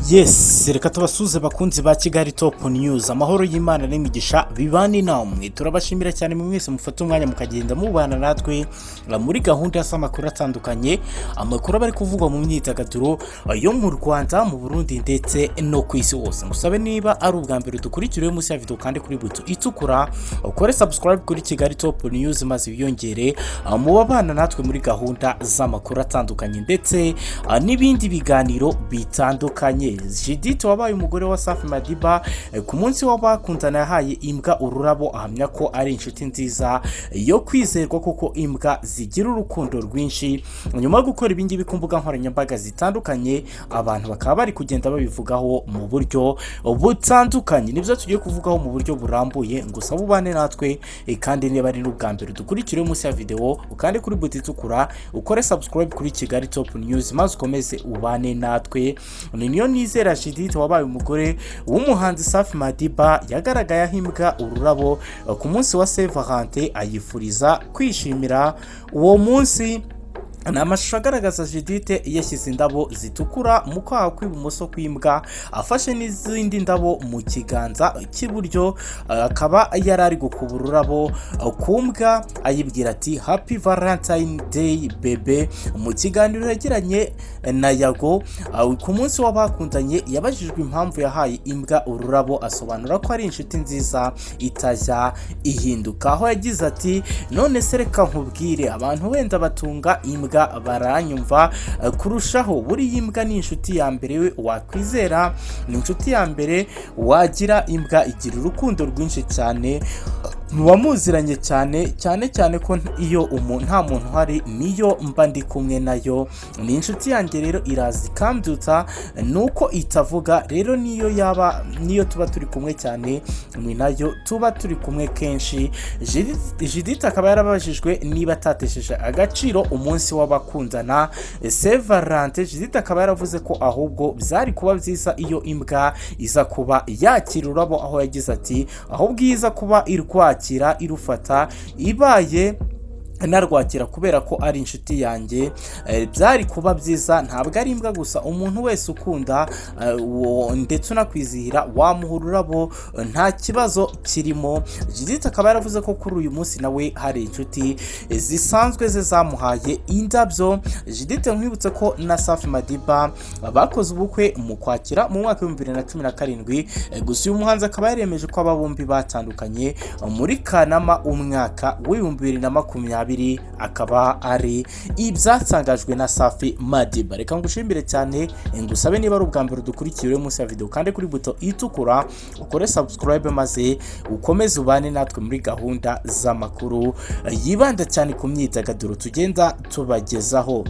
Yes, reka tubasuze bakunzi ba Kigali Top News. Amahoro y'Imana n'imigisha bibane namwe. Turabashimira cyane mu mwese mufata umwanya mukagenda mubana natwe muri gahunda y'amakuru atandukanye. Amakuru bari kuvugwa mu myidagaduro yo mu Rwanda, mu Burundi ndetse no ku isi hose. Musabe niba ari ubwa mbere dukurikiriye munsi ya video kandi kuri buto itukura ukore subscribe kuri Kigali Top News maze wiyongere mu babana natwe muri gahunda z'amakuru atandukanye ndetse n'ibindi biganiro bitandukanye. Judith wabaye umugore wa Safi MADIBA ku munsi w'abakundana yahaye imbwa ururabo, ahamya ko ari inshuti nziza yo kwizerwa kuko imbwa zigira urukundo rwinshi. Nyuma yo gukora ibingibi ku mbuga nkoranyambaga zitandukanye, abantu bakaba bari kugenda babivugaho mu buryo butandukanye. Nibyo tugiye kuvugaho mu buryo burambuye, gusa bubane natwe kandi niba ari n'ubwa mbere dukurikire munsi ya video ukande kuri buti itukura ukore subscribe kuri Kigali Top News maze ukomeze ubane natwe. Niyo nizera Judith wabaye umugore w'umuhanzi Safi MADIBA yagaragaye ahimbwa ururabo ku munsi wa sava, ayifuriza kwishimira uwo munsi. Namashusho agaragaza Judith yashyize indabo zitukura mu kwaha kw'ibumoso kw'imbwa, afashe n'izindi ndabo mu kiganza cy'iburyo, akaba yarari gukubura ururabo ku mbwa ayibwira ati Happy Valentine Day bebe. Mu kiganiro yagiranye na Yago ku munsi w'abakundanye, yabajijwe impamvu yahaye imbwa ururabo, asobanura ko ari inshuti nziza itajya ihinduka, aho yagize ati none se reka nkubwire, abantu wenda batunga imbwa baranyumva kurushaho, buri imbwa ni inshuti ya mbere wakwizera, ni inshuti ya mbere wagira. Imbwa igira urukundo rwinshi cyane, muwamuziranye cyane ko iyo nta muntu hari niyo mba ndi kumwe nayo, ni inshuti yanjye rero irazi kambyutsa nuko itavuga, rero niyo tuba turi kumwe cyane ni nayo tuba turi kumwe kenshi. Judith akaba yarabajijwe niba atatesheje agaciro umunsi w'abakundana Saint-Valentin. Judith akaba yaravuze ko ahubwo byari kuba byiza iyo imbwa iza kuba yakira ururabo, aho yagize ati ahubwo iza kuba irufata ibaye narwakira kubera ko ari inshuti yanjye, byari kuba byiza. Ntabwo ari imbwa gusa, umuntu wese ukunda ndetse unakwizihira wamuha ururabo, nta kibazo kirimo. Judith akaba yaravuze ko kuri uyu munsi nawe hari inshuti zisanzwe ze zamuhaye indabyo. Judith nkwibutse ko na Safi MADIBA bakoze ubukwe mu Kwakira mu mwaka wa 2017, gusa uyu muhanzi akaba yaremeje ko aba bombi batandukanye muri Kanama umwaka wa 2020, akaba ari ibyatangajwe na Safi MADIBA. Reka ngushimire cyane, ngusabe niba ari ubwa mbere dukurikiriye munsi ya video kandi kuri buto itukura ukore subscribe maze ukomeze ubane natwe muri gahunda z'amakuru yibanda cyane ku myidagaduro tugenda tubagezaho.